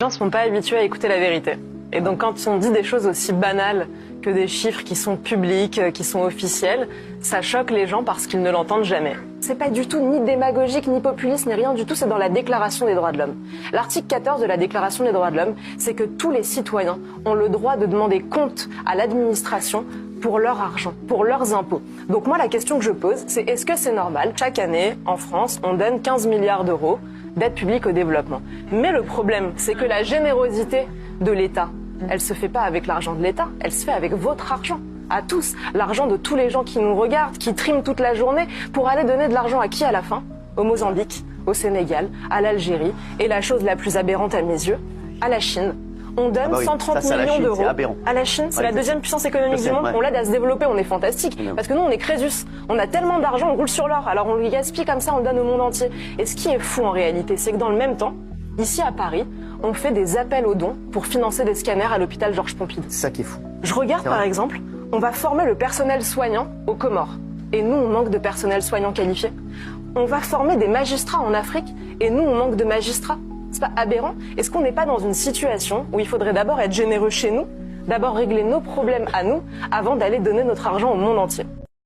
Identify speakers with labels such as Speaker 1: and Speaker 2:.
Speaker 1: Les gens ne sont pas habitués à écouter la vérité. Et donc quand on dit des choses aussi banales que des chiffres qui sont publics, qui sont officiels, ça choque les gens parce qu'ils ne l'entendent jamais. C'est pas du tout ni démagogique, ni populiste, ni rien du tout, c'est dans la Déclaration des droits de l'homme. L'article 14 de la Déclaration des droits de l'homme, c'est que tous les citoyens ont le droit de demander compte à l'administration pour leur argent, pour leurs impôts. Donc moi, la question que je pose, c'est est-ce que c'est normal? Chaque année, en France, on donne 15 milliards d'euros d'aide publique au développement. Mais le problème, c'est que la générosité de l'État, elle se fait pas avec l'argent de l'État, elle se fait avec votre argent, à tous. L'argent de tous les gens qui nous regardent, qui triment toute la journée pour aller donner de l'argent à qui à la fin? Au Mozambique, au Sénégal, à l'Algérie et la chose la plus aberrante à mes yeux, à la Chine. On donne 130 millions d'euros à la Chine, c'est la deuxième puissance économique du monde, on l'aide à se développer, on est fantastique. Parce que nous, on est Crésus, on a tellement d'argent, on roule sur l'or, alors on le gaspille comme ça, on le donne au monde entier. Et ce qui est fou en réalité, c'est que dans le même temps, ici à Paris, on fait des appels aux dons pour financer des scanners à l'hôpital Georges Pompidou.
Speaker 2: C'est ça qui est fou.
Speaker 1: Je regarde par exemple, on va former le personnel soignant aux Comores. Et nous, on manque de personnel soignant qualifié. On va former des magistrats en Afrique. Et nous, on manque de magistrats. C'est pas aberrant? Est-ce qu'on n'est pas dans une situation où il faudrait d'abord être généreux chez nous, d'abord régler nos problèmes à nous, avant d'aller donner notre argent au monde entier?